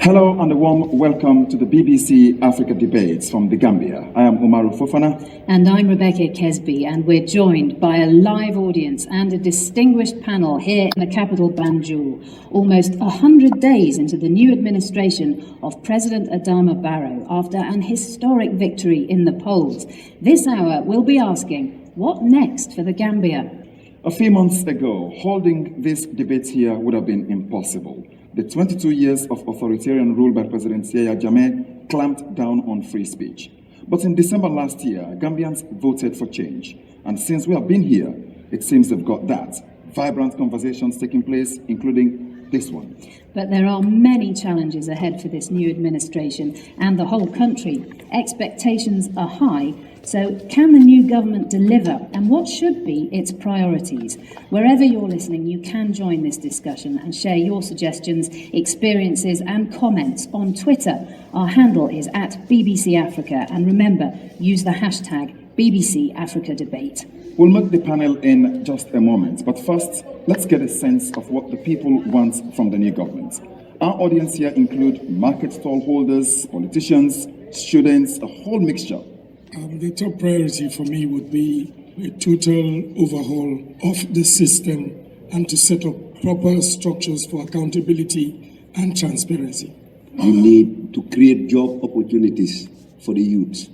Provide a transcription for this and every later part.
Hello and a warm welcome to the BBC Africa Debates from the Gambia. I am Umaru Fofana. And I'm Rebecca Kesby, and we're joined by a live audience and a distinguished panel here in the capital Banjul, almost 100 days into the new administration of President Adama Barrow after an historic victory in the polls. This hour we'll be asking, what next for the Gambia? A few months ago, holding this debate here would have been impossible. The 22 years of authoritarian rule by President Yahya Jammeh clamped down on free speech. But in December last year, Gambians voted for change. And since we have been here, it seems they've got that. Vibrant conversations taking place, including this one. But there are many challenges ahead for this new administration and the whole country. Expectations are high. So can the new government deliver, and what should be its priorities? Wherever you're listening, you can join this discussion and share your suggestions, experiences and comments on Twitter. Our handle is @BBC Africa, and remember, use the hashtag BBC Africa Debate. We'll make the panel in just a moment, but first, let's get a sense of what the people want from the new government. Our audience here include market stall holders, politicians, students, a whole mixture. The top priority for me would be a total overhaul of the system and to set up proper structures for accountability and transparency. We need to create job opportunities for the youth.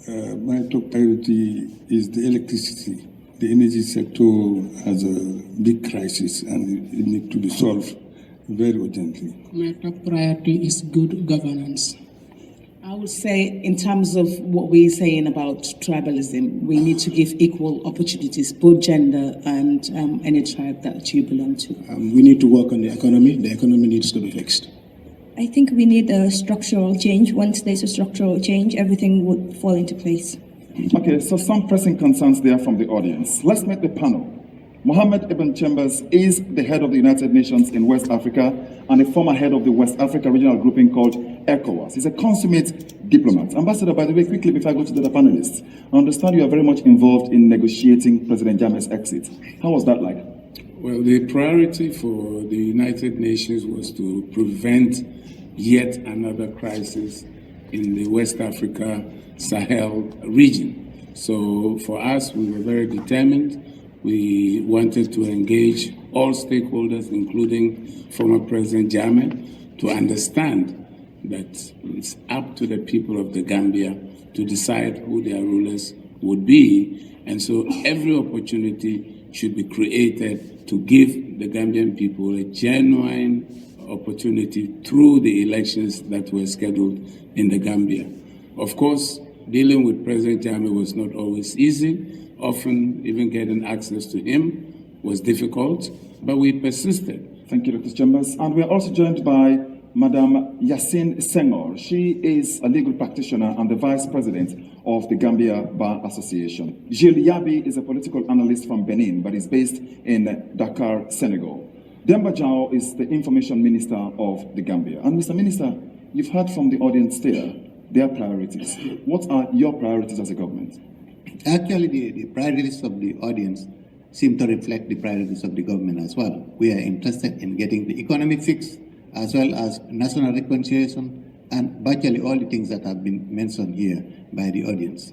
My top priority is the electricity. The energy sector has a big crisis and it needs to be solved very urgently. My top priority is good governance. I would say, in terms of what we're saying about tribalism, we need to give equal opportunities, both gender and any tribe that you belong to. We need to work on the economy. The economy needs to be fixed. I think we need a structural change. Once there's a structural change, everything would fall into place. Okay, so some pressing concerns there from the audience. Let's meet the panel. Mohammed Ibn Chambers is the head of the United Nations in West Africa and a former head of the West Africa regional grouping called ECOWAS. He's a consummate diplomat. Ambassador, by the way, quickly before I go to the other panelists, I understand you are very much involved in negotiating President Jammeh's exit. How was that like? Well, the priority for the United Nations was to prevent yet another crisis in the West Africa Sahel region. So for us, we were very determined. We wanted to engage all stakeholders, including former President Jammeh, to understand that it's up to the people of the Gambia to decide who their rulers would be. And so every opportunity should be created to give the Gambian people a genuine opportunity through the elections that were scheduled in the Gambia. Of course, dealing with President Jammeh was not always easy. Often even getting access to him was difficult, but we persisted. Thank you, Dr. Chambers. And we are also joined by Madam Yasin Senghor. She is a legal practitioner and the vice president of the Gambia Bar Association. Gilles Yabi is a political analyst from Benin, but is based in Dakar, Senegal. Demba Jao is the information minister of the Gambia. And Mr. Minister, you've heard from the audience there, their priorities. What are your priorities as a government? Actually, the priorities of the audience seem to reflect the priorities of the government as well. We are interested in getting the economy fixed, as well as national reconciliation, and virtually all the things that have been mentioned here by the audience.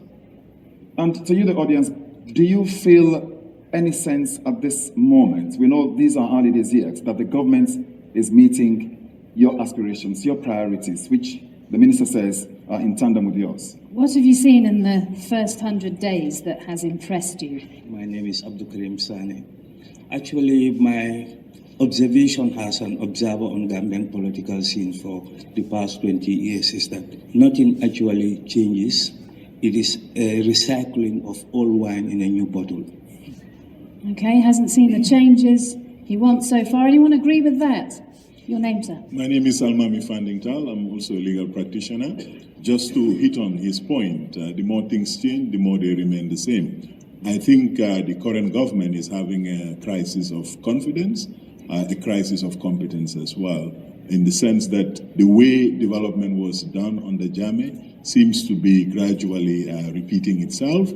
And to you, the audience, do you feel any sense at this moment, we know these are early days yet, that the government is meeting your aspirations, your priorities, which the minister says are in tandem with yours? What have you seen in the first 100 days that has impressed you? My name is Abdul Karim Sani. Actually, my observation as an observer on Gambian political scene for the past 20 years is that nothing actually changes. It is a recycling of old wine in a new bottle. Okay, hasn't seen the changes he wants so far. Anyone agree with that? Your name, sir? My name is Almami Fandingtal. I'm also a legal practitioner. Just to hit on his point, the more things change, the more they remain the same. I think the current government is having a crisis of confidence, a crisis of competence as well, in the sense that the way development was done under Jammeh seems to be gradually repeating itself,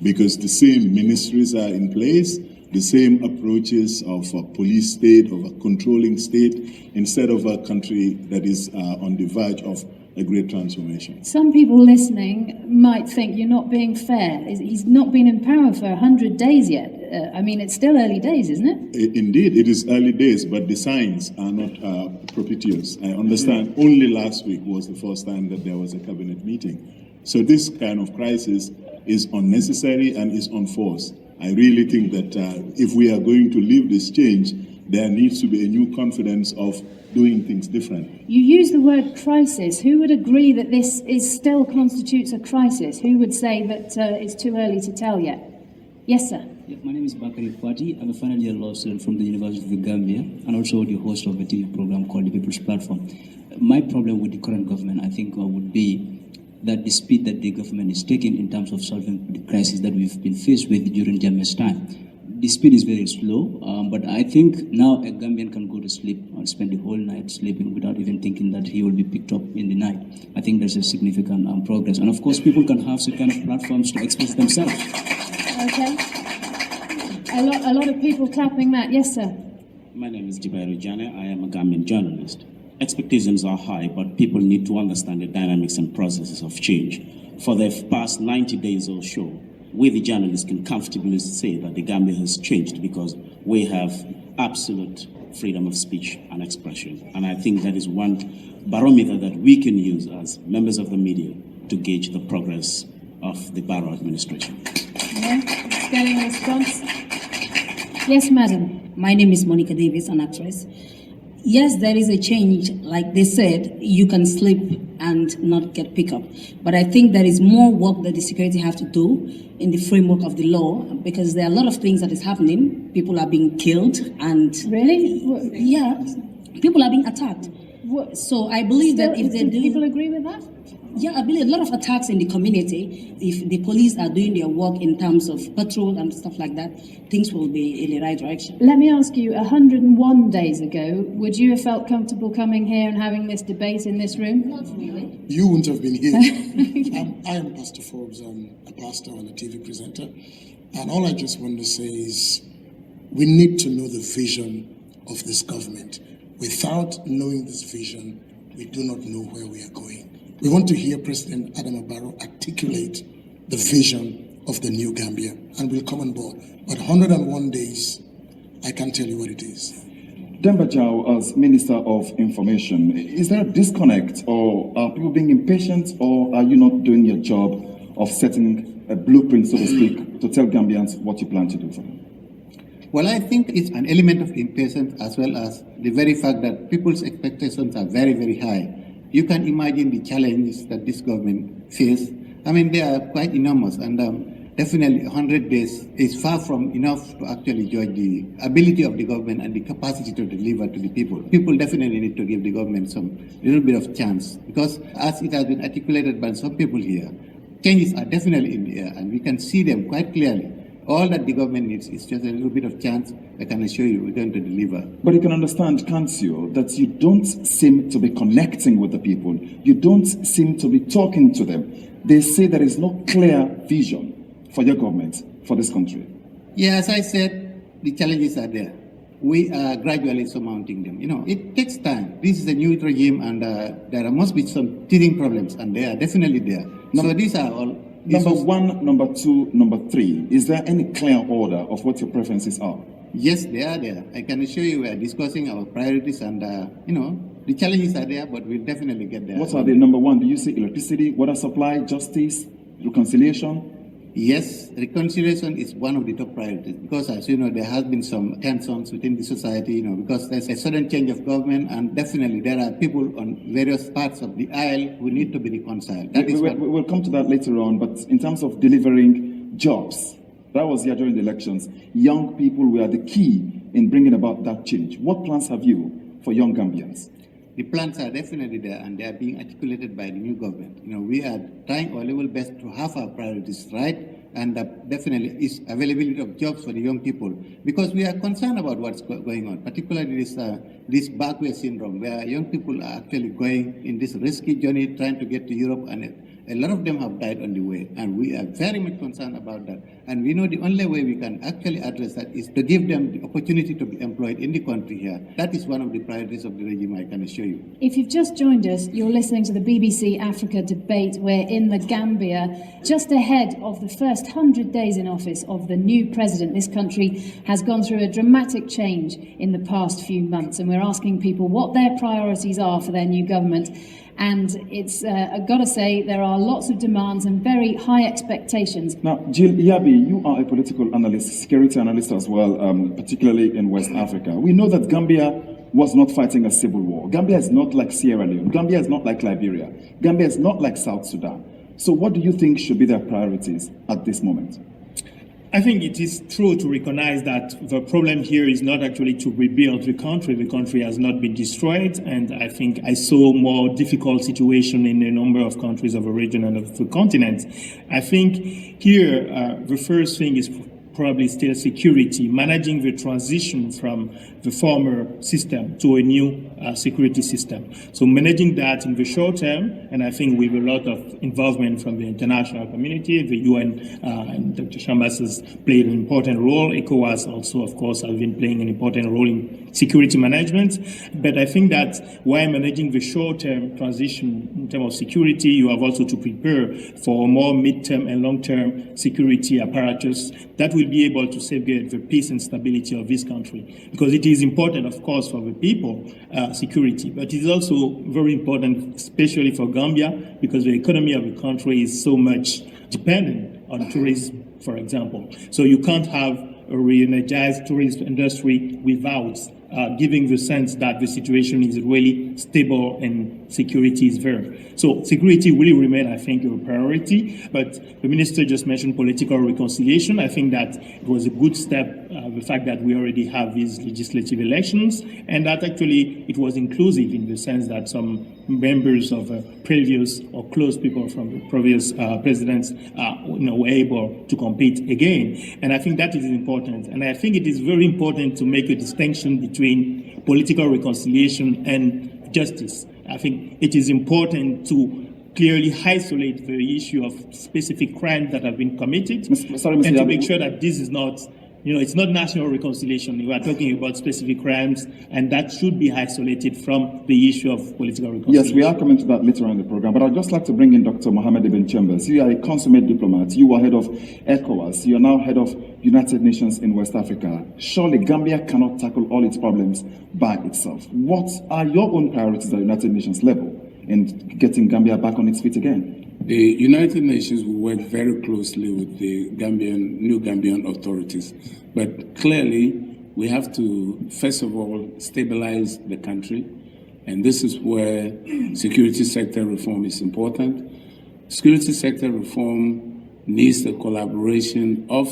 because the same ministries are in place, the same approaches of a police state, of a controlling state, instead of a country that is on the verge of a great transformation. Some people listening might think you're not being fair. He's not been in power for 100 days yet. I mean, it's still early days, isn't it? Indeed, it is early days, but the signs are not propitious. I understand only last week was the first time that there was a cabinet meeting. So this kind of crisis is unnecessary and is unforced. I really think that if we are going to leave this change, there needs to be a new confidence of doing things different. You use the word crisis. Who would agree that this still constitutes a crisis? Who would say that it's too early to tell yet? Yes, sir. Yeah, my name is Bakari Kwati. I'm a final year law student from the University of the Gambia and also the host of a TV program called The People's Platform. My problem with the current government, I think, would be that the speed that the government is taking in terms of solving the crisis that we've been faced with during Jammeh's time. The speed is very slow, but I think now a Gambian can go to sleep and spend the whole night sleeping without even thinking that he will be picked up in the night. I think there's a significant progress. And of course, people can have some kind of platforms to express themselves. Okay. A lot of people clapping that. Yes, sir. My name is Jibairu Jane. I am a Gambian journalist. Expectations are high, but people need to understand the dynamics and processes of change. For the past 90 days or so, we the journalists can comfortably say that the Gambia has changed because we have absolute freedom of speech and expression. And I think that is one barometer that we can use as members of the media to gauge the progress of the Barrow administration. Yeah, getting a response. Yes, madam. My name is Monica Davis, an actress. Yes, there is a change. Like they said, you can sleep and not get picked up. But I think there is more work that the security have to do in the framework of the law, because there are a lot of things that is happening. People are being killed and... Really? Yeah, people are being attacked. So I believe that if they do... People agree with that? Yeah, I believe a lot of attacks in the community, if the police are doing their work in terms of patrol and stuff like that, things will be in the right direction. Let me ask you, 101 days ago, would you have felt comfortable coming here and having this debate in this room? Not really. You wouldn't have been here. I am Pastor Forbes. I'm a pastor and a TV presenter. And all I just want to say is we need to know the vision of this government. Without knowing this vision, we do not know where we are going. We want to hear President Adama Barrow articulate the vision of the new Gambia, and we'll come on board. But 101 days, I can't tell you what it is. Demba Jow, as Minister of Information, is there a disconnect, or are people being impatient, or are you not doing your job of setting a blueprint, so to speak, to tell Gambians what you plan to do for them? Well, I think it's an element of impatience as well as the very fact that people's expectations are very, very high. You can imagine the challenges that this government faces. I mean, they are quite enormous, and definitely 100 days is far from enough to actually judge the ability of the government and the capacity to deliver to the people. People definitely need to give the government some little bit of chance, because as it has been articulated by some people here, changes are definitely in the air, and we can see them quite clearly. All that the government needs is just a little bit of chance. I can assure you we're going to deliver. But you can understand, can't you, that you don't seem to be connecting with the people. You don't seem to be talking to them. They say there is no clear vision for your government, for this country. Yeah, as I said, the challenges are there. We are gradually surmounting them. You know, it takes time. This is a new regime, and there must be some teething problems, and they are definitely there. So these are all... Number one, number two, number three. Is there any clear order of what your preferences are? Yes, they are there. I can assure you we are discussing our priorities, and, you know, the challenges are there, but we'll definitely get there. What are they? Number one, do you see electricity, water supply, justice, reconciliation? Yes, reconciliation is one of the top priorities, because, as you know, there has been some tensions within the society, you know, because there's a sudden change of government, and definitely there are people on various parts of the aisle who need to be reconciled. We'll come to that later on, but in terms of delivering jobs, that was here during the elections. Young people were the key in bringing about that change. What plans have you for young Gambians? The plans are definitely there, and they are being articulated by the new government. You know, we are trying our level best to have our priorities right, and definitely is availability of jobs for the young people, because we are concerned about what's going on, particularly this backway syndrome, where young people are actually going in this risky journey trying to get to Europe, and a lot of them have died on the way, and we are very much concerned about that. And we know the only way we can actually address that is to give them the opportunity to be employed in the country here. That is one of the priorities of the regime, I can assure you. If you've just joined us, you're listening to the BBC Africa debate. We're in the Gambia, just ahead of the first 100 days in office of the new president. This country has gone through a dramatic change in the past few months, and we're asking people what their priorities are for their new government. And it's, I've got to say, there are lots of demands and very high expectations. Now, Jill Yabi, you are a political analyst, security analyst as well, particularly in West Africa. We know that Gambia was not fighting a civil war. Gambia is not like Sierra Leone. Gambia is not like Liberia. Gambia is not like South Sudan. So what do you think should be their priorities at this moment? I think it is true to recognize that the problem here is not actually to rebuild the country. The country has not been destroyed, and I think I saw more difficult situation in a number of countries of the region and of the continent. I think here the first thing is probably still security, managing the transition from the former system to a new security system. So managing that in the short term, and I think with a lot of involvement from the international community, the UN and Dr. Chambers has played an important role. ECOWAS also, of course, have been playing an important role in security management. But I think that while managing the short-term transition in terms of security, you have also to prepare for a more mid-term and long-term security apparatus that will be able to safeguard the peace and stability of this country. Because it is important, of course, for the people, security, but it is also very important, especially for Gambia, because the economy of the country is so much dependent on tourism, for example. So you can't have a re-energized tourist industry without giving the sense that the situation is really stable and security is there. So security will remain, I think, a priority, but the minister just mentioned political reconciliation. I think that it was a good step, the fact that we already have these legislative elections, and that actually it was inclusive in the sense that some members of previous or close people from the previous presidents were able to compete again. And I think that is important. And I think it is very important to make a distinction between political reconciliation and justice. I think it is important to clearly isolate the issue of specific crimes that have been committed, and to make sure that this is not, it's not national reconciliation. We are talking about specific crimes, and that should be isolated from the issue of political reconciliation. Yes, we are coming to that later on in the program, but I'd just like to bring in Dr. Mohammed Ibn Chambers. You are a consummate diplomat. You were head of ECOWAS. You are now head of United Nations in West Africa. Surely Gambia cannot tackle all its problems by itself. What are your own priorities at United Nations level in getting Gambia back on its feet again? The United Nations will work very closely with the new Gambian authorities. But clearly, we have to, first of all, stabilize the country. And this is where security sector reform is important. Security sector reform needs the collaboration of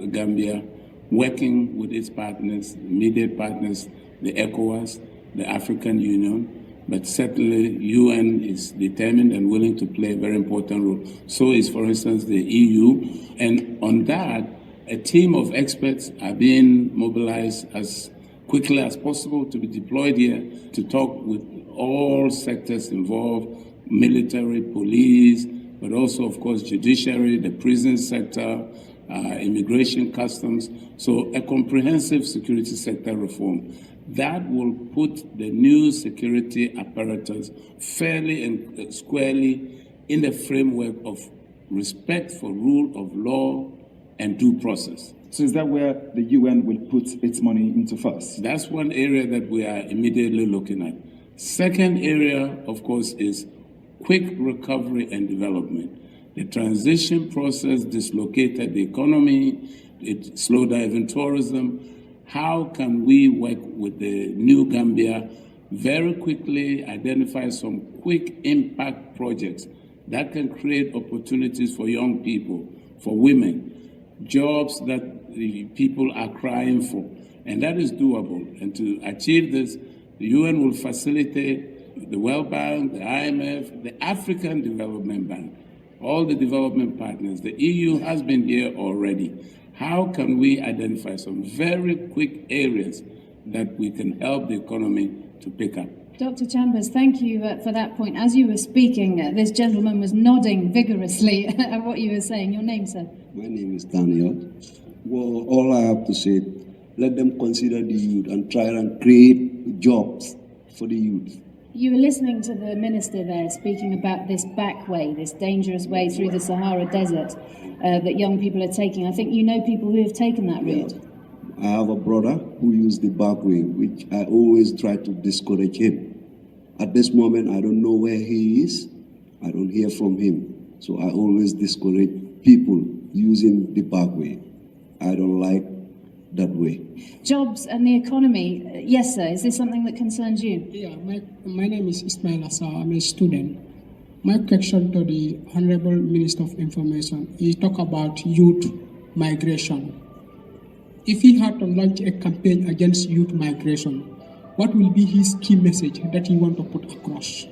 the Gambia, working with its partners, immediate partners, the ECOWAS, the African Union. But certainly, UN is determined and willing to play a very important role. So is, for instance, the EU. And on that, a team of experts are being mobilized as quickly as possible to be deployed here to talk with all sectors involved, military, police, but also, of course, judiciary, the prison sector, immigration, customs. So a comprehensive security sector reform that will put the new security apparatus fairly and squarely in the framework of respect for rule of law and due process. So is that where the UN will put its money into first? That's one area that we are immediately looking at. Second area, of course, is quick recovery and development. The transition process dislocated the economy, it slowed down even tourism. How can we work with the new Gambia very quickly identify some quick impact projects that can create opportunities for young people, for women, jobs that the people are crying for, and that is doable. And to achieve this, the UN will facilitate the World Bank, the IMF, the African Development Bank. all the development partners. The EU has been here already. How can we identify some very quick areas that we can help the economy to pick up? Dr. Chambers, thank you for that point. As you were speaking, this gentleman was nodding vigorously at what you were saying. Your name, sir? My name is Daniel. Well, all I have to say, let them consider the youth and try and create jobs for the youth. You were listening to the minister there speaking about this back way, this dangerous way through the Sahara Desert that young people are taking. I think you know people who have taken that route. Yeah. I have a brother who used the back way, which I always try to discourage him. At this moment, I don't know where he is. I don't hear from him. So I always discourage people using the back way. I don't like that way. Jobs and the economy. Yes, sir. Is this something that concerns you? Yeah, my name is Ismail Asa. I'm a student. My question to the Honorable Minister of Information, he talk about youth migration. If he had to launch a campaign against youth migration, what will be his key message that he want to put across?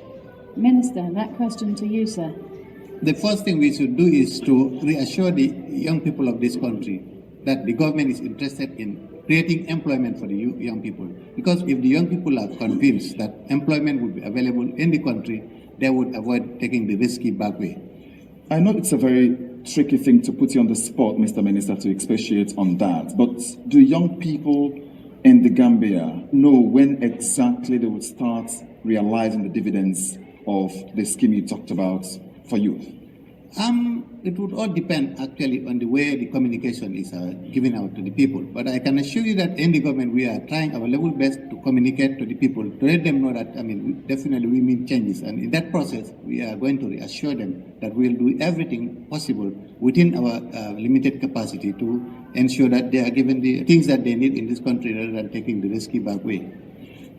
Minister, that question to you, sir. The first thing we should do is to reassure the young people of this country that the government is interested in creating employment for the young people. Because if the young people are convinced that employment would be available in the country, they would avoid taking the risky back way. I know it's a very tricky thing to put you on the spot, Mr. Minister, to expatiate on that, but do young people in the Gambia know when exactly they would start realizing the dividends of the scheme you talked about for youth? It would all depend actually on the way the communication is given out to the people. But I can assure you that in the government we are trying our level best to communicate to the people, to let them know that, definitely we mean changes. And in that process, we are going to reassure them that we will do everything possible within our limited capacity to ensure that they are given the things that they need in this country rather than taking the risky back way.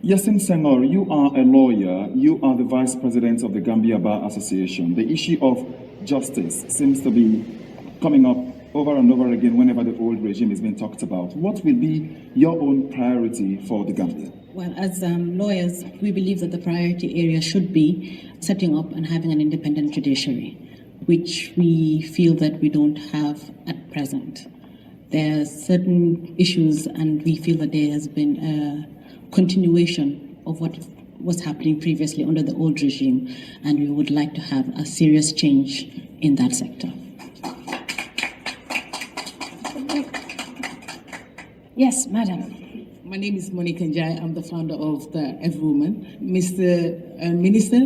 Yasin Senghor, you are a lawyer. You are the Vice President of the Gambia Bar Association. The issue of justice seems to be coming up over and over again whenever the old regime is being talked about. What will be your own priority for the Gambia? Well, as lawyers, we believe that the priority area should be setting up and having an independent judiciary, which we feel that we don't have at present. There are certain issues, and we feel that there has been a continuation of what was happening previously under the old regime, and we would like to have a serious change in that sector. Yes, madam. My name is Monica Njai. I'm the founder of the F-Woman. Mr. Minister,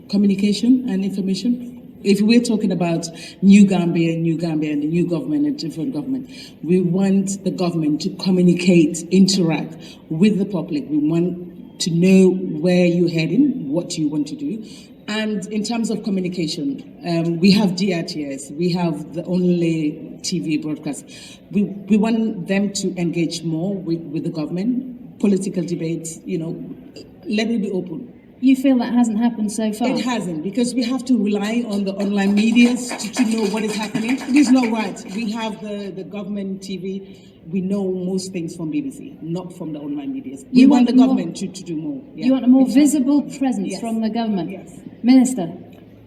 Communication and Information. If we're talking about New Gambia, and the new government and different government, we want the government to communicate, interact with the public. We want to know where you're heading, what you want to do. And in terms of communication, we have DRTS, we have the only TV broadcast. We want them to engage more with the government, political debates, let it be open. You feel that hasn't happened so far? It hasn't, because we have to rely on the online media to know what is happening. It is not right. We have the government TV. We know most things from BBC, not from the online media. We want the government to do more. Yeah. You want a more visible presence from the government? Yes. Minister?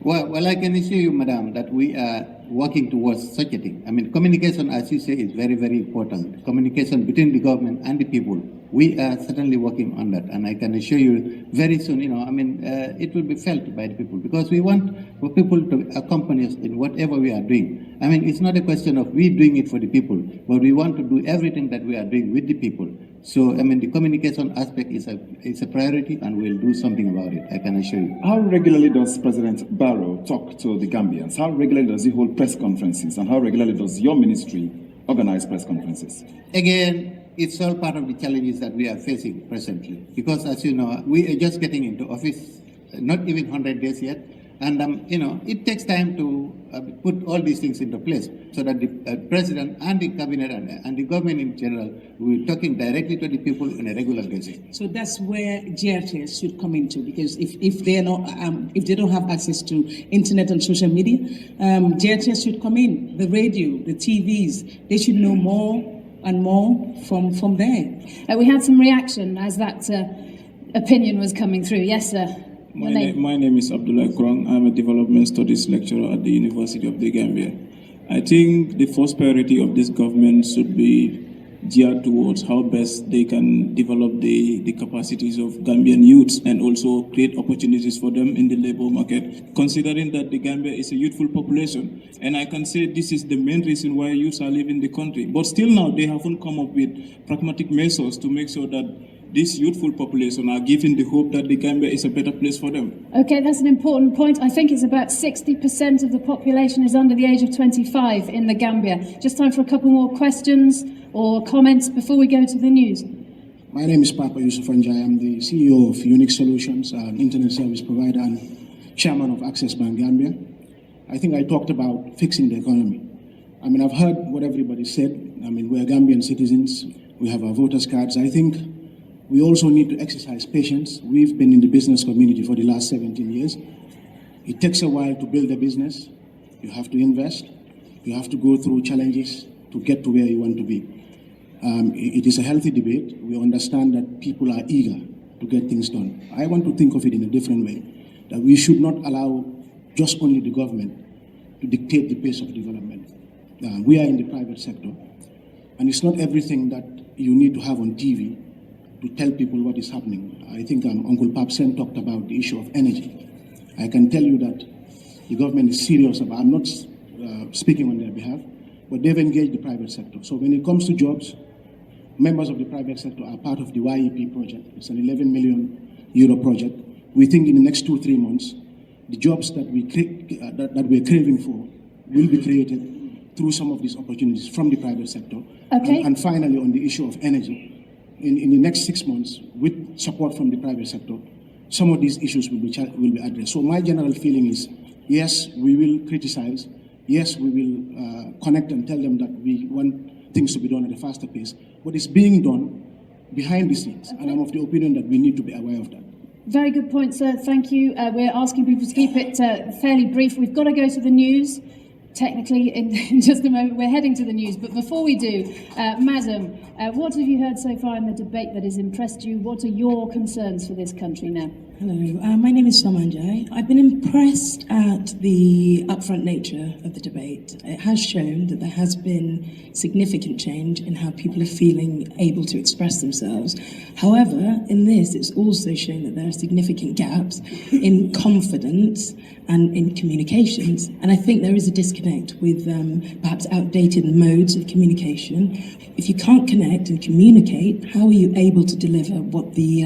Well, I can assure you, madam, that we are working towards such a thing. Communication, as you say, is very, very important. Communication between the government and the people. We are certainly working on that, and I can assure you very soon, it will be felt by the people, because we want for people to accompany us in whatever we are doing. It's not a question of we doing it for the people, but we want to do everything that we are doing with the people. So, the communication aspect is a priority, and we'll do something about it, I can assure you. How regularly does President Barrow talk to the Gambians? How regularly does he hold press conferences? And how regularly does your ministry organize press conferences? Again, it's all part of the challenges that we are facing presently. Because, as you know, we are just getting into office, not even 100 days yet. And, it takes time to put all these things into place so that the president and the cabinet and the government in general will be talking directly to the people on a regular basis. So that's where GRTS should come into, because if they don't have access to internet and social media, GRTS should come in. The radio, the TVs, they should know more and more from there. We had some reaction as that opinion was coming through. Yes, sir. Your name? My name is Abdullah Krong. I'm a development studies lecturer at the University of the Gambia. I think the first priority of this government should be geared towards how best they can develop the capacities of Gambian youths and also create opportunities for them in the labor market, considering that the Gambia is a youthful population. And I can say this is the main reason why youths are leaving the country. But still now, they haven't come up with pragmatic measures to make sure that this youthful population are given the hope that the Gambia is a better place for them. Okay, that's an important point. I think it's about 60% of the population is under the age of 25 in the Gambia. Just time for a couple more questions or comments before we go to the news. My name is Papa Yusuf Anjay. I'm the CEO of Unique Solutions, an internet service provider and chairman of Access Bank Gambia. I think I talked about fixing the economy. I mean, I've heard what everybody said. I mean, we're Gambian citizens. We have our voters' cards. I think we also need to exercise patience. We've been in the business community for the last 17 years. It takes a while to build a business. You have to invest. You have to go through challenges to get to where you want to be. It is a healthy debate. We understand that people are eager to get things done. I want to think of it in a different way, that we should not allow just only the government to dictate the pace of development. We are in the private sector, and it's not everything that you need to have on TV to tell people what is happening. I think Uncle Papsen talked about the issue of energy. I can tell you that the government is serious about, I'm not speaking on their behalf, but they've engaged the private sector. So when it comes to jobs, members of the private sector are part of the YEP project. It's an 11 million euro project. We think in the next 2-3 months, the jobs that we're craving for will be created through some of these opportunities from the private sector. Okay. And finally, on the issue of energy, in the next 6 months, with support from the private sector, some of these issues will be addressed. So my general feeling is, yes, we will criticize. Yes, we will connect and tell them that we want things to be done at a faster pace, but it's being done behind the scenes, and I'm of the opinion that we need to be aware of that. Very good point, sir. Thank you. We're asking people to keep it fairly brief. We've got to go to the news. Technically, in just a moment, we're heading to the news. But before we do, Madam, what have you heard so far in the debate that has impressed you? What are your concerns for this country now? Hello, my name is Somanjay. I've been impressed at the upfront nature of the debate. It has shown that there has been significant change in how people are feeling able to express themselves. However, in this, it's also shown that there are significant gaps in confidence and in communications. And I think there is a disconnect with perhaps outdated modes of communication. If you can't connect and communicate, how are you able to deliver what the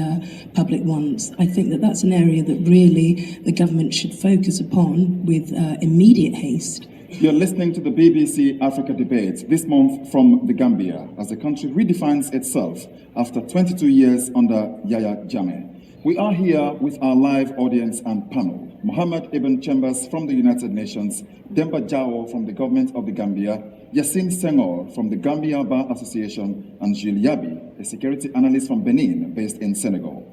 public wants? I think that that's an area that really the government should focus upon with immediate haste. You're listening to the BBC Africa debate this month from the Gambia as the country redefines itself after 22 years under Yahya Jammeh. We are here with our live audience and panel. Mohammed Ibn Chambers from the United Nations, Demba Jao from the government of the Gambia, Yassine Senghor from the Gambia Bar Association, and Gilles Yabi, a security analyst from Benin based in Senegal.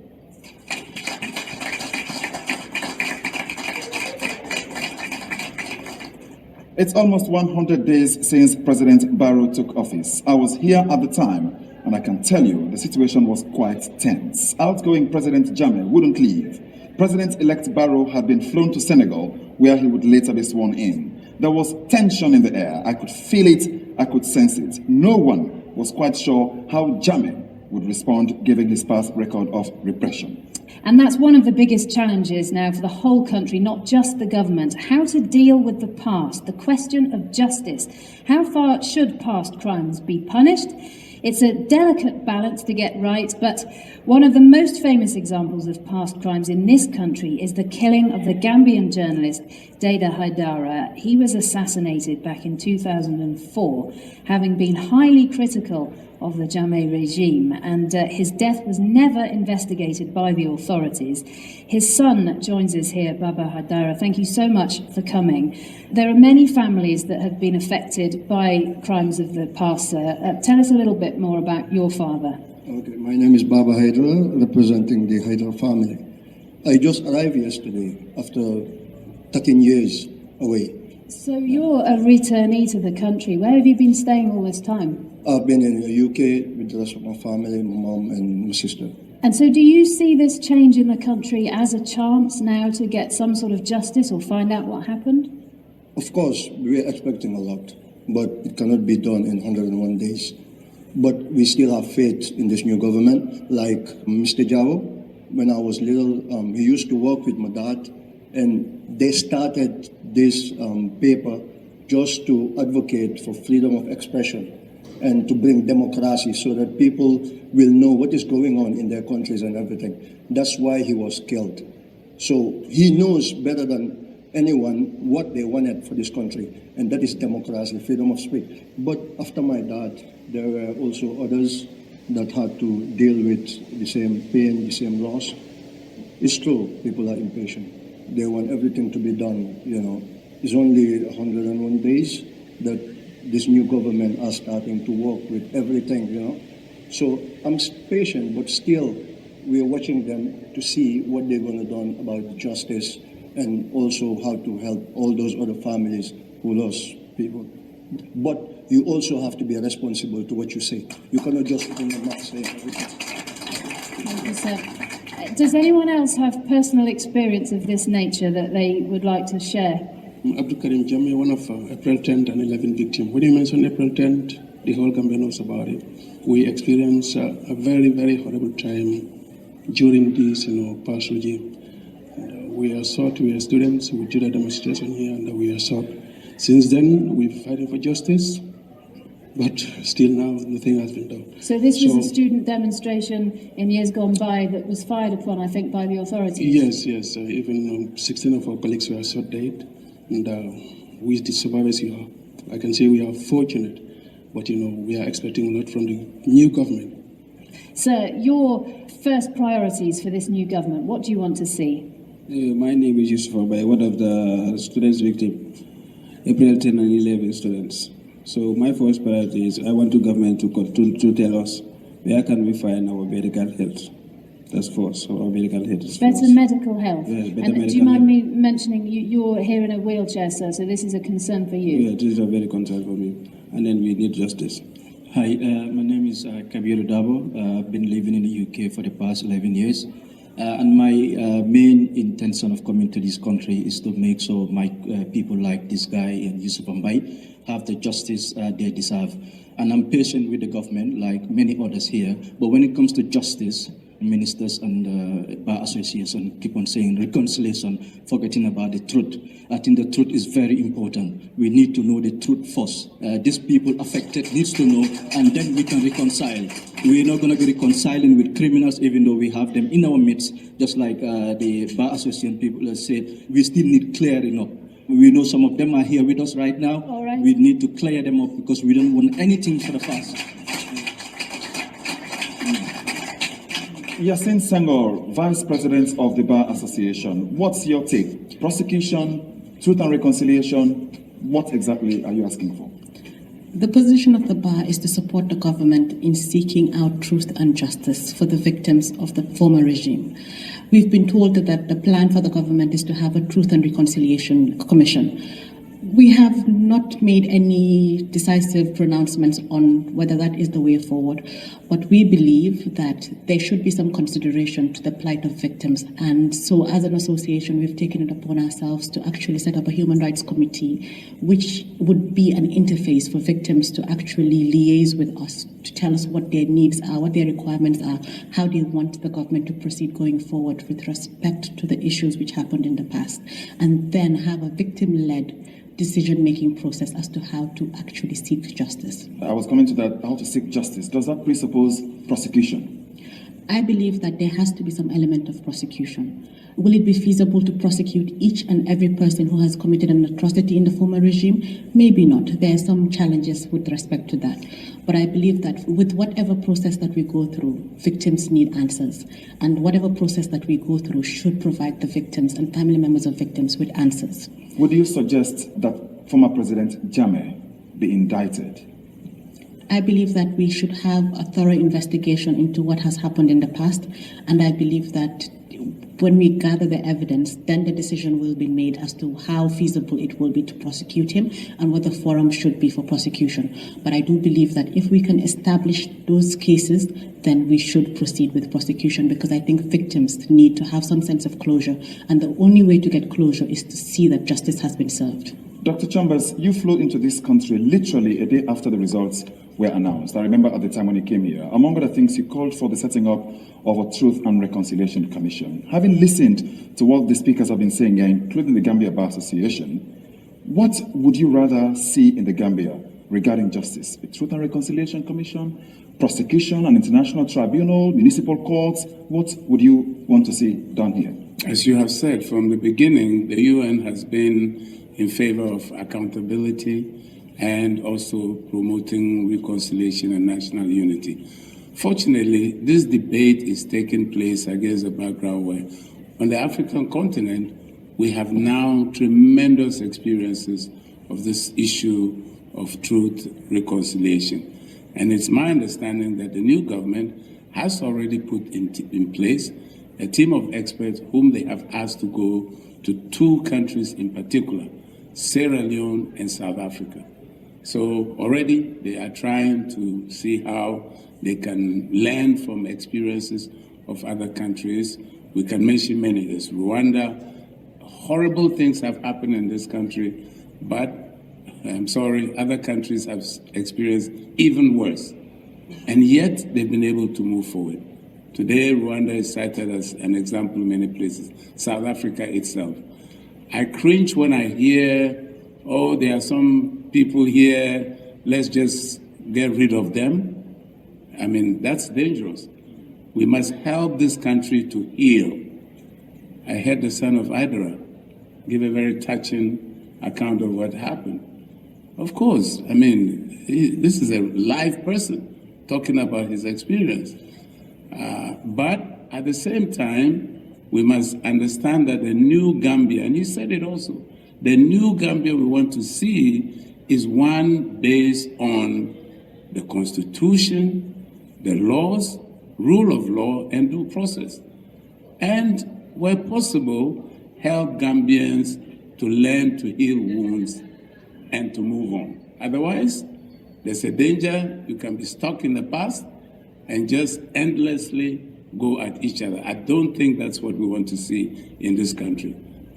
It's almost 100 days since President Barrow took office. I was here at the time, and I can tell you the situation was quite tense. Outgoing President Jammeh wouldn't leave. President-elect Barrow had been flown to Senegal, where he would later be sworn in. There was tension in the air. I could feel it, I could sense it. No one was quite sure how Jammeh would respond, given his past record of repression. And that's one of the biggest challenges now for the whole country, not just the government. How to deal with the past, the question of justice. How far should past crimes be punished? It's a delicate balance to get right, but one of the most famous examples of past crimes in this country is the killing of the Gambian journalist Dada Haidara. He was assassinated back in 2004, having been highly critical of the Jammeh regime, and his death was never investigated by the authorities. His son joins us here, Baba Haidara. Thank you so much for coming. There are many families that have been affected by crimes of the past, sir. Tell us a little bit more about your father. Okay, my name is Baba Haidara, representing the Haidara family. I just arrived yesterday after 13 years away. So you're a returnee to the country. Where have you been staying all this time? I've been in the UK with the rest of my family, my mom and my sister. And so do you see this change in the country as a chance now to get some sort of justice or find out what happened? Of course, we're expecting a lot, but it cannot be done in 101 days. But we still have faith in this new government. Like Mr. Jao, when I was little, he used to work with my dad, and they started this paper just to advocate for freedom of expression and to bring democracy so that people will know what is going on in their countries and everything. That's why he was killed. So he knows better than anyone what they wanted for this country, and that is democracy, freedom of speech. But after my dad, there were also others that had to deal with the same pain, the same loss. It's true, people are impatient. They want everything to be done, you know. It's only 101 days that this new government are starting to work with everything, you know. So I'm patient, but still we are watching them to see what they're going to do about justice and also how to help all those other families who lost people. But you also have to be responsible to what you say. You cannot just open your mouth saying everything. Thank you, sir. Does anyone else have personal experience of this nature that they would like to share? Abdul Karim Jami, one of April 10th and 11 victims. When you mentioned April 10th, the whole Gambia knows about it. We experienced a very, very horrible time during this, past regime. We are sought, we are students, we did a demonstration here and we are sought. Since then, we're fighting for justice, but still now nothing has been done. So this was a student demonstration in years gone by that was fired upon, I think, by the authorities? Yes. Even 16 of our colleagues were shot dead. And we, the survivors, I can say we are fortunate, but we are expecting a lot from the new government. Sir, your first priorities for this new government, what do you want to see? My name is Yusuf Abai, one of the students victims, April 10 and 11 students. So my first priority is I want the government to tell us where can we find our medical health. That's first, so our medical health is better first. medical health. Yeah, better and medical do you mind health. me mentioning you're here in a wheelchair, sir, so this is a concern for you? Yeah, this is a very concern for me. And then we need justice. Hi, my name is Kabir Dabo. I've been living in the UK for the past 11 years. And my main intention of coming to this country is to make sure my people like this guy and Yusuf Ambai have the justice they deserve. And I'm patient with the government, like many others here. But when it comes to justice, ministers and bar association keep on saying reconciliation, forgetting about the truth. I think the truth is very important. We need to know the truth first. These people affected needs to know, and then we can reconcile. We're not going to be reconciling with criminals, even though we have them in our midst, just like the bar association people have said. We still need clearing up. We know some of them are here with us right now. All right. We need to clear them up because we don't want anything for the past. Yasin Senghor, Vice President of the Bar Association. What's your take? Prosecution, truth and reconciliation, what exactly are you asking for? The position of the bar is to support the government in seeking out truth and justice for the victims of the former regime. We've been told that the plan for the government is to have a Truth and Reconciliation Commission. We have not made any decisive pronouncements on whether that is the way forward, but we believe that there should be some consideration to the plight of victims. And so as an association, we've taken it upon ourselves to actually set up a human rights committee, which would be an interface for victims to actually liaise with us, to tell us what their needs are, what their requirements are, how they want the government to proceed going forward with respect to the issues which happened in the past, and then have a victim-led decision-making process as to how to actually seek justice. I was coming to that, how to seek justice. Does that presuppose prosecution? I believe that there has to be some element of prosecution. Will it be feasible to prosecute each and every person who has committed an atrocity in the former regime? Maybe not. There are some challenges with respect to that. But I believe that with whatever process that we go through, victims need answers. And whatever process that we go through should provide the victims and family members of victims with answers. Would you suggest that former President Jammeh be indicted? I believe that we should have a thorough investigation into what has happened in the past, and I believe that When we gather the evidence, then the decision will be made as to how feasible it will be to prosecute him and what the forum should be for prosecution. But I do believe that if we can establish those cases, then we should proceed with prosecution, because I think victims need to have some sense of closure. And the only way to get closure is to see that justice has been served. Dr. Chambers, you flew into this country literally a day after the results were announced. I remember at the time when you came here, among other things, you called for the setting up of a Truth and Reconciliation Commission. Having listened to what the speakers have been saying here, including the Gambia Bar Association, what would you rather see in the Gambia regarding justice? A Truth and Reconciliation Commission, prosecution, an international tribunal, municipal courts? What would you want to see done here? As you have said from the beginning, the UN has been in favor of accountability and also promoting reconciliation and national unity. Fortunately, this debate is taking place against a background where on the African continent, we have now tremendous experiences of this issue of truth, reconciliation. And it's my understanding that the new government has already put in place a team of experts whom they have asked to go to 2 countries in particular, Sierra Leone and South Africa. So already they are trying to see how they can learn from experiences of other countries. We can mention many. There's Rwanda. Horrible things have happened in this country, but I'm sorry, other countries have experienced even worse. And yet they've been able to move forward. Today, Rwanda is cited as an example in many places. South Africa itself. I cringe when I hear, oh, there are some people here, let's just get rid of them. I mean, that's dangerous. We must help this country to heal. I heard the son of Idra give a very touching account of what happened. Of course, I mean, this is a live person talking about his experience. But at the same time, we must understand that the new Gambia, and you said it also, the new Gambia we want to see is one based on the Constitution, the laws, rule of law, and due process. And where possible, help Gambians to learn to heal wounds and to move on. Otherwise, there's a danger you can be stuck in the past and just endlessly go at each other. I don't think that's what we want to see in this country.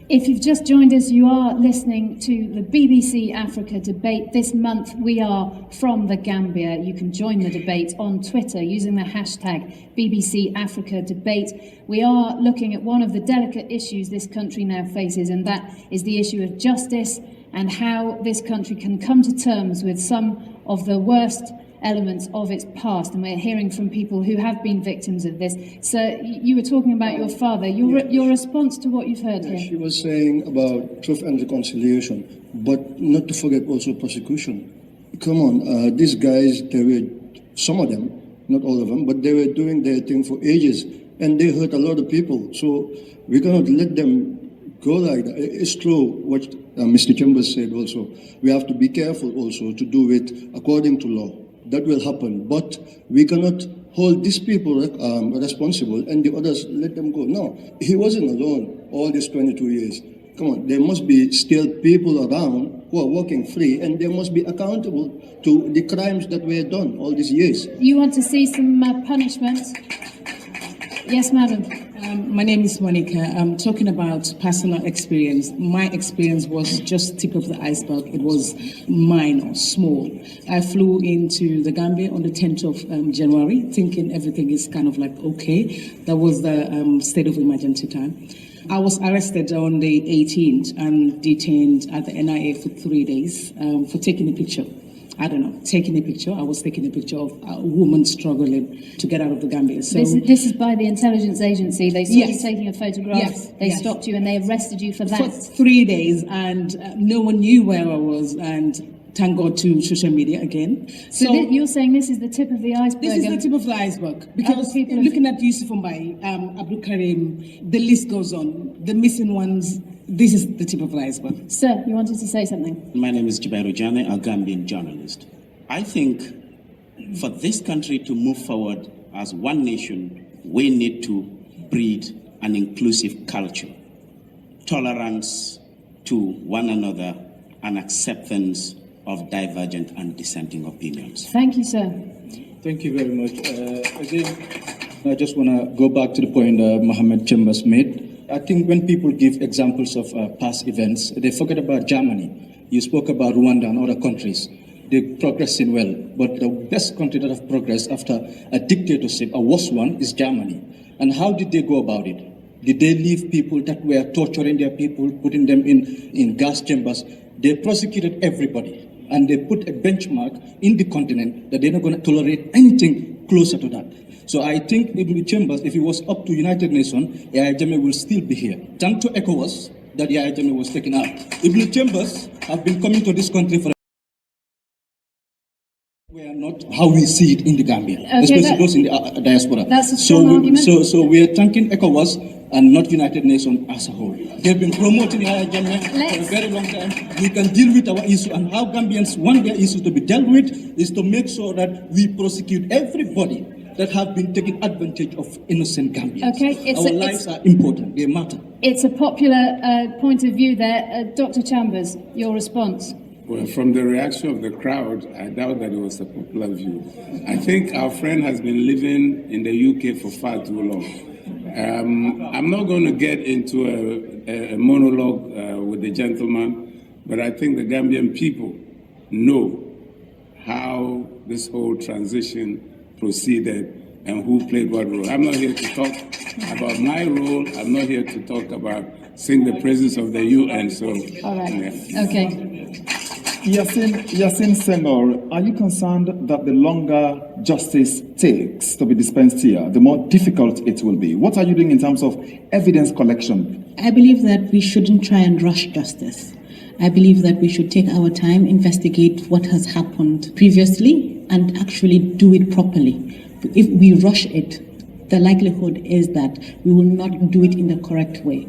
If you've just joined us, you are listening to the BBC Africa debate. This month, we are from the Gambia. You can join the debate on Twitter using the hashtag BBC Africa debate. We are looking at one of the delicate issues this country now faces, and that is the issue of justice and how this country can come to terms with some of the worst elements of its past, and we're hearing from people who have been victims of this. So you were talking about your father. Your response to what you've heard here? She was saying about truth and reconciliation, but not to forget also prosecution. Come on, these guys, they were, some of them, not all of them, but they were doing their thing for ages, and they hurt a lot of people. So we cannot let them go like that. It's true what Mr. Chambers said also. We have to be careful also to do it according to law. That will happen, but we cannot hold these people responsible and the others let them go. No, he wasn't alone all these 22 years. Come on, there must be still people around who are walking free, and they must be accountable to the crimes that were done all these years. You want to see some punishment? Yes, madam. My name is Monica. I'm talking about personal experience. My experience was just tip of the iceberg. It was minor, small. I flew into the Gambia on the 10th of January, thinking everything is kind of like okay. That was the state of emergency time. I was arrested on the 18th and detained at the NIA for 3 days for taking a picture. I don't know, taking a picture. I was taking a picture of a woman struggling to get out of the Gambia. So this is by the intelligence agency. They saw you taking a photograph. Yes. They stopped you and they arrested you for that. For 3 days, and no one knew where I was. And thank God to social media again. So you're saying this is the tip of the iceberg? This is the tip of the iceberg. Because people looking at Yusuf Mbai, Abdul Karim, the list goes on. The missing ones. This is the tip of the iceberg. Sir, you wanted to say something? My name is Jibairu Jane, a Gambian journalist. I think for this country to move forward as one nation, we need to breed an inclusive culture, tolerance to one another, and acceptance of divergent and dissenting opinions. Thank you, sir. Thank you very much. Again, I just want to go back to the point Mohammed Chambers made. I think when people give examples of past events, they forget about Germany. You spoke about Rwanda and other countries. They're progressing well, but the best country that have progressed after a dictatorship, a worse one, is Germany. And how did they go about it? Did they leave people that were torturing their people, putting them in gas chambers? They prosecuted everybody, and they put a benchmark in the continent that they're not going to tolerate anything closer to that. So I think Ibn Chambers, if it was up to United Nations, Yahya Jammeh will still be here. Thanks to ECOWAS that Yahya Jammeh was taken out. Ibn Chambers have been coming to this country for we are not how we see it in the Gambia, especially those in the diaspora. That's a strong argument. So we are thanking ECOWAS and not United Nations as a whole. They've been promoting Yahya Jammeh for a very long time. We can deal with our issue, and how Gambians want their issues to be dealt with is to make sure that we prosecute everybody that have been taking advantage of innocent Gambians. Okay, our lives are important, they matter. It's a popular point of view there. Dr. Chambers, your response? Well, from the reaction of the crowd, I doubt that it was a popular view. I think our friend has been living in the UK for far too long. I'm not going to get into a monologue with the gentleman, but I think the Gambian people know how this whole transition proceeded and who played what role. I'm not here to talk about my role. I'm not here to talk about sing the praises of the UN. So, all right. Yeah. Okay. Yasin Senghor, are you concerned that the longer justice takes to be dispensed here, the more difficult it will be? What are you doing in terms of evidence collection? I believe that we shouldn't try and rush justice. I believe that we should take our time, investigate what has happened previously, and actually do it properly. If we rush it, the likelihood is that we will not do it in the correct way.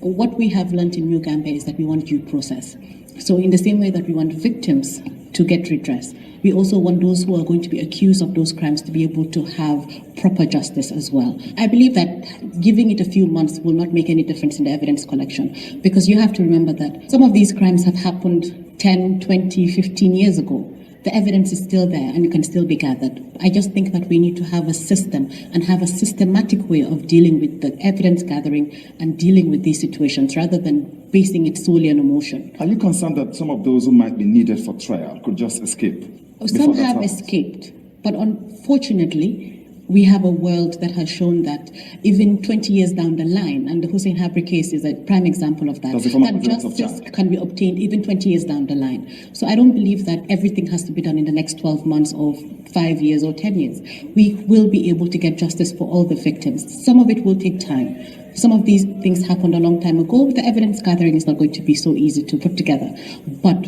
What we have learned in New Gambia is that we want due process. So in the same way that we want victims to get redress, we also want those who are going to be accused of those crimes to be able to have proper justice as well. I believe that giving it a few months will not make any difference in the evidence collection, because you have to remember that some of these crimes have happened 10, 20, 15 years ago. The evidence is still there and it can still be gathered. I just think that we need to have a system and have a systematic way of dealing with the evidence gathering and dealing with these situations rather than basing it solely on emotion. Are you concerned that some of those who might be needed for trial could just escape? Some have escaped, but unfortunately, we have a world that has shown that even 20 years down the line, and the Hussein Habri case is a prime example of that, that justice can be obtained even 20 years down the line. So I don't believe that everything has to be done in the next 12 months or 5 years or 10 years. We will be able to get justice for all the victims. Some of it will take time. Some of these things happened a long time ago. The evidence gathering is not going to be so easy to put together. But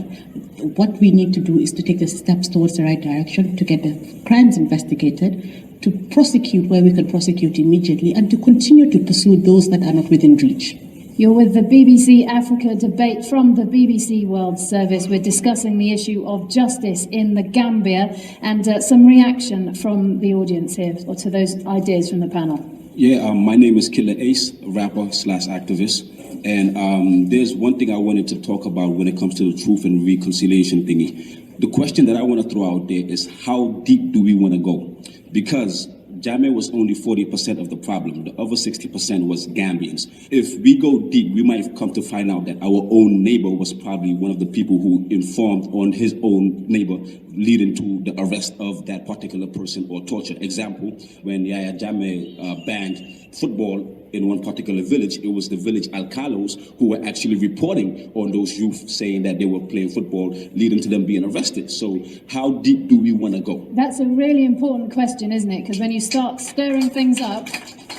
what we need to do is to take the steps towards the right direction, to get the crimes investigated, to prosecute where we can prosecute immediately, and to continue to pursue those that are not within reach. You're with the BBC Africa debate from the BBC World Service. We're discussing the issue of justice in the Gambia and some reaction from the audience here or to those ideas from the panel. Yeah, my name is Killer Ace, rapper/activist. And there's one thing I wanted to talk about when it comes to the truth and reconciliation thingy. The question that I want to throw out there is, how deep do we want to go? Because Jammeh was only 40% of the problem. The other 60% was Gambians. If we go deep, we might come to find out that our own neighbor was probably one of the people who informed on his own neighbor, leading to the arrest of that particular person or torture. Example, when Yahya Jammeh banned football in one particular village, it was the village alcalos who were actually reporting on those youth saying that they were playing football, leading to them being arrested. So how deep do we want to go? That's a really important question, isn't it? Because when you start stirring things up,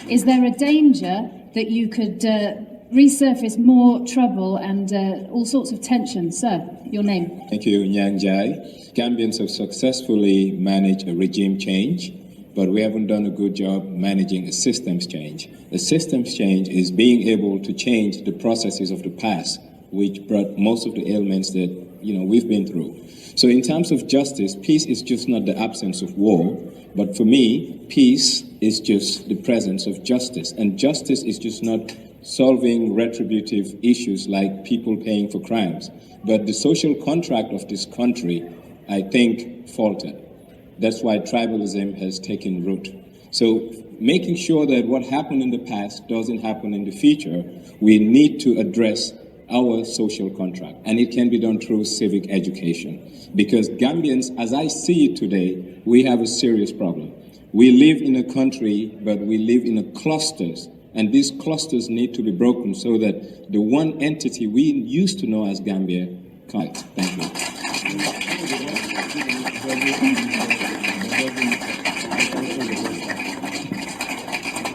is there a danger that you could resurface more trouble and all sorts of tension? Sir, your name. Thank you, Nyang Jai. Gambians have successfully managed a regime change, but we haven't done a good job managing a systems change. A systems change is being able to change the processes of the past, which brought most of the ailments that we've been through. So in terms of justice, peace is just not the absence of war, but for me, peace is just the presence of justice. And justice is just not solving retributive issues like people paying for crimes. But the social contract of this country, I think, faltered. That's why tribalism has taken root. So making sure that what happened in the past doesn't happen in the future, we need to address our social contract. And it can be done through civic education. Because Gambians, as I see it today, we have a serious problem. We live in a country, but we live in clusters. And these clusters need to be broken so that the one entity we used to know as Gambia can't. Thank you.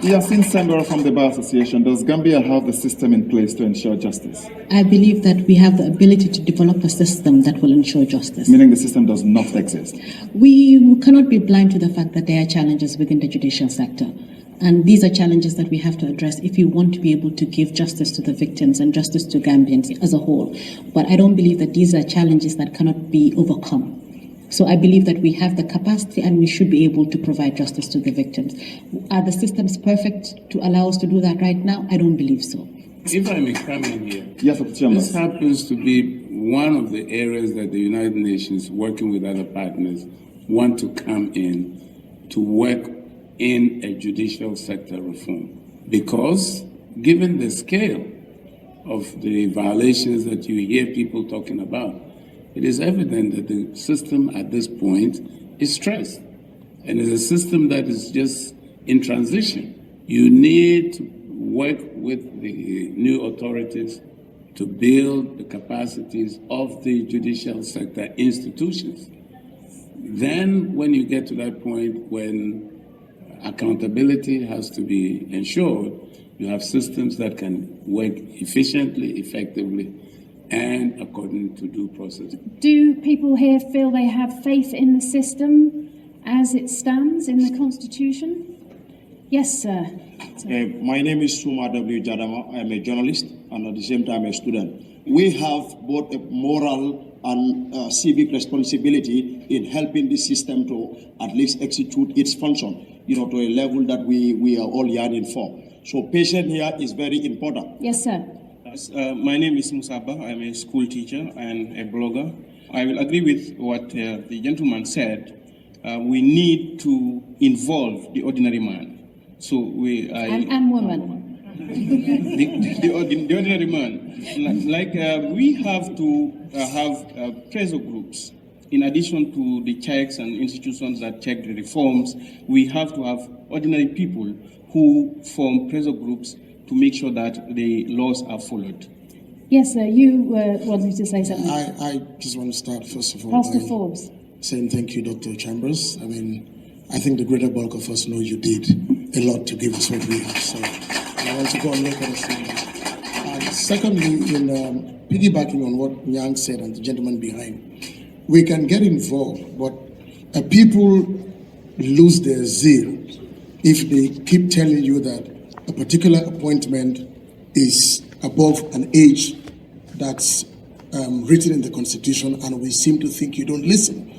Yassin Senghor from the Bar Association, does Gambia have the system in place to ensure justice? I believe that we have the ability to develop a system that will ensure justice. Meaning the system does not exist? We cannot be blind to the fact that there are challenges within the judicial sector. And these are challenges that we have to address if we want to be able to give justice to the victims and justice to Gambians as a whole. But I don't believe that these are challenges that cannot be overcome. So I believe that we have the capacity and we should be able to provide justice to the victims. Are the systems perfect to allow us to do that right now? I don't believe so. If I may come in here, yes, this happens to be one of the areas that the United Nations, working with other partners, want to come in to work in a judicial sector reform. Because given the scale of the violations that you hear people talking about, it is evident that the system at this point is stressed. And it's a system that is just in transition. You need to work with the new authorities to build the capacities of the judicial sector institutions. Then when you get to that point when accountability has to be ensured, you have systems that can work efficiently, effectively, and according to due process. Do people here feel they have faith in the system as it stands in the Constitution? Yes, sir. My name is Suma W. Jadama. I am a journalist and at the same time a student. We have both a moral and civic responsibility in helping the system to at least execute its function, to a level that we are all yearning for. So patience here is very important. Yes, sir. My name is Musaba. I'm a school teacher and a blogger. I will agree with what the gentleman said. We need to involve the ordinary man. So and woman. the ordinary man. Like we have to have pressure groups. In addition to the checks and institutions that check the reforms, we have to have ordinary people who form pressure groups to make sure that the laws are followed. Yes, sir. You wanted to say something. I just want to start, first of all, Pastor Forbes. Saying thank you, Dr. Chambers. I think the greater bulk of us know you did a lot to give us what we have. So I want to go and look at it. Secondly, in piggybacking on what Nyang said and the gentleman behind, we can get involved, but people lose their zeal if they keep telling you that a particular appointment is above an age that's written in the Constitution, and we seem to think you don't listen.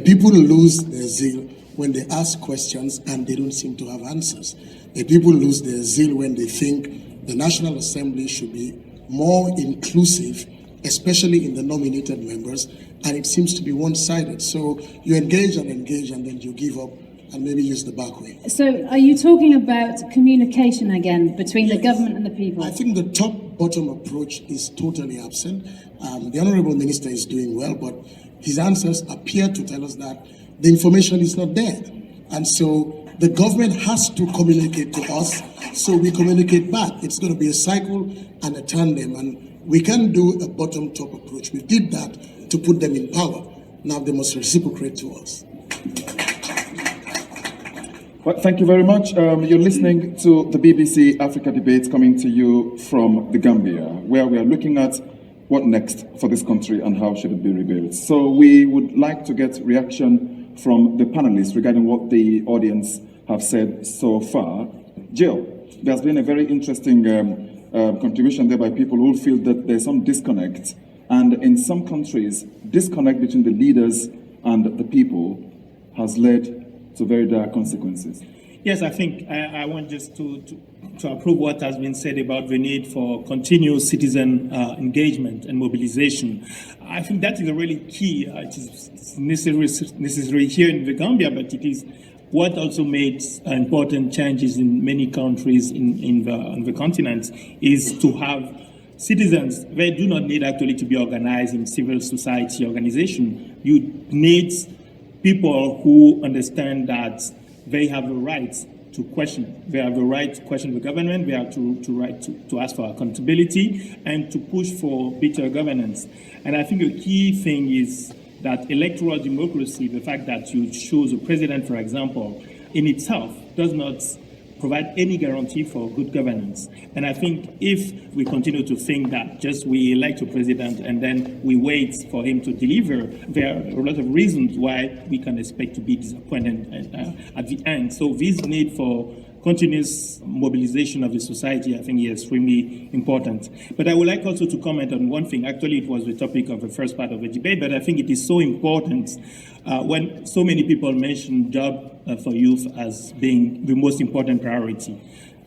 People lose their zeal when they ask questions and they don't seem to have answers. People lose their zeal when they think the National Assembly should be more inclusive, especially in the nominated members, and it seems to be one-sided. So you engage, and then you give up and maybe use the back way. So are you talking about communication again between the government and the people? I think the top-bottom approach is totally absent. The Honorable Minister is doing well, but his answers appear to tell us that the information is not there. And so the government has to communicate to us, so we communicate back. It's going to be a cycle and a tandem, and we can do a bottom-top approach. We did that to put them in power. Now they must reciprocate to us. Well, thank you very much. You're listening to the BBC Africa Debates coming to you from the Gambia, where we are looking at what next for this country and how should it be rebuilt. So we would like to get reaction from the panelists regarding what the audience have said so far. Jill, there's been a very interesting contribution there by people who feel that there's some disconnect And in some countries, disconnect between the leaders and the people has led to very dire consequences. Yes, I think I want just to approve what has been said about the need for continuous citizen engagement and mobilization. I think that is a really key. It is necessary here in the Gambia, but it is what also made important changes in many countries on the continent is to have citizens. They do not need actually to be organized in civil society organization. You need people who understand that they have the right to question. They have the right to question the government. They have the right to ask for accountability and to push for better governance. And I think a key thing is that electoral democracy, the fact that you choose a president, for example, in itself does not provide any guarantee for good governance. And I think if we continue to think that just we elect a president and then we wait for him to deliver, there are a lot of reasons why we can expect to be disappointed at the end. So this need for continuous mobilization of the society, I think, is extremely important. But I would like also to comment on one thing. Actually, it was the topic of the first part of the debate, but I think it is so important when so many people mention job for youth as being the most important priority.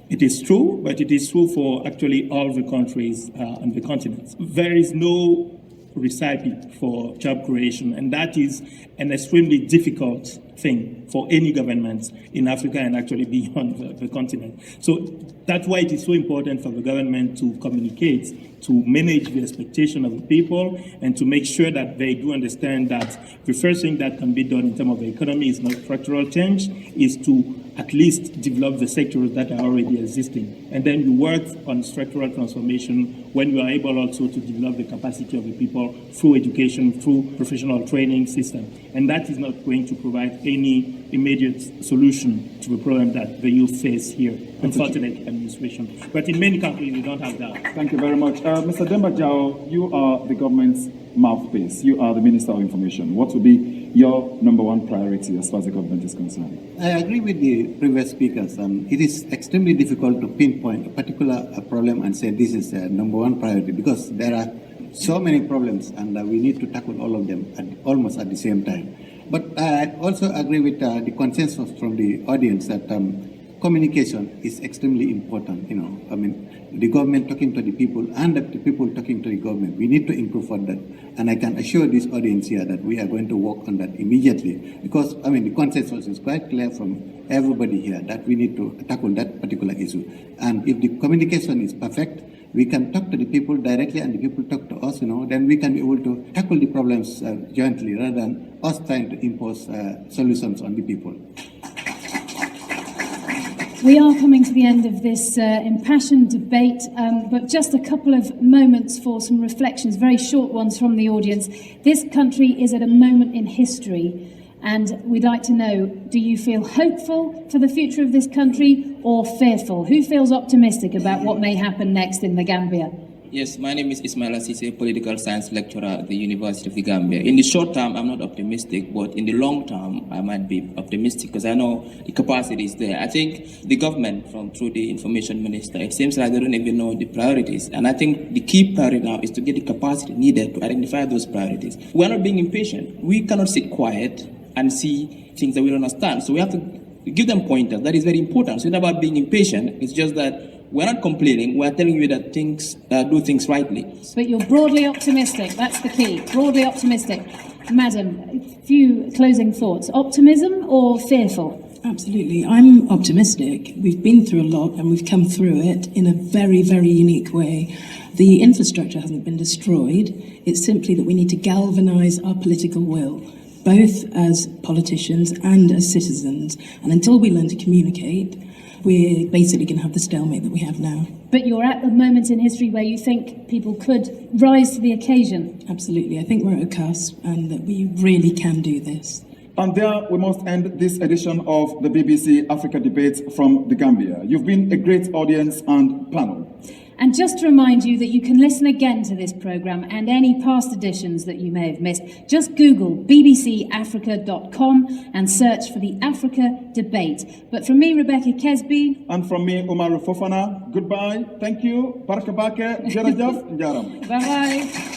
It is true, but it is true for actually all the countries on the continent. There is no recipe for job creation, and that is an extremely difficult thing for any government in Africa and actually beyond the continent. So that's why it is so important for the government to communicate, to manage the expectation of the people, and to make sure that they do understand that the first thing that can be done in terms of the economy is not structural change, is to at least develop the sectors that are already existing. And then you work on structural transformation when you are able also to develop the capacity of the people through education, through professional training system. And that is not going to provide any immediate solution to the problem that the youth face here. Unfortunate administration. But in many countries, we don't have that. Thank you very much. Mr. Demba Jao, you are the government's mouthpiece. You are the Minister of Information. What will be your number one priority as far as the government is concerned? I agree with the previous speakers. It is extremely difficult to pinpoint a particular problem and say this is number one priority, because there are so many problems and we need to tackle all of them almost at the same time. But I also agree with the consensus from the audience that communication is extremely important. The government talking to the people and the people talking to the government. We need to improve on that. And I can assure this audience here that we are going to work on that immediately, because the consensus is quite clear from everybody here that we need to tackle that particular issue. And if the communication is perfect, we can talk to the people directly and the people talk to us, then we can be able to tackle the problems jointly rather than us trying to impose solutions on the people. We are coming to the end of this impassioned debate, but just a couple of moments for some reflections, very short ones from the audience. This country is at a moment in history, and we'd like to know, do you feel hopeful for the future of this country or fearful? Who feels optimistic about what may happen next in the Gambia? Yes, my name is Ismail Asise, political science lecturer at the University of the Gambia. In the short term, I'm not optimistic, but in the long term, I might be optimistic because I know the capacity is there. I think the government, through the information minister, it seems like they don't even know the priorities. And I think the key priority now is to get the capacity needed to identify those priorities. We're not being impatient. We cannot sit quiet and see things that we don't understand. So we have to give them pointers. That is very important. So it's not about being impatient. It's just that we're not complaining. We're telling you that do things rightly. But you're broadly optimistic. That's the key. Broadly optimistic. Madam, a few closing thoughts. Optimism or fearful? Absolutely. I'm optimistic. We've been through a lot and we've come through it in a very, very unique way. The infrastructure hasn't been destroyed. It's simply that we need to galvanize our political will, both as politicians and as citizens. And until we learn to communicate, we're basically going to have the stalemate that we have now. But you're at a moment in history where you think people could rise to the occasion. Absolutely. I think we're at a cusp and that we really can do this. And there we must end this edition of the BBC Africa Debate from the Gambia. You've been a great audience and panel. And just to remind you that you can listen again to this programme and any past editions that you may have missed, just Google bbcafrica.com and search for the Africa Debate. But from me, Rebecca Kesby. And from me, Umaru Fofana, goodbye, thank you, Barka Bake, Jerajaf, Jaram. Bye-bye.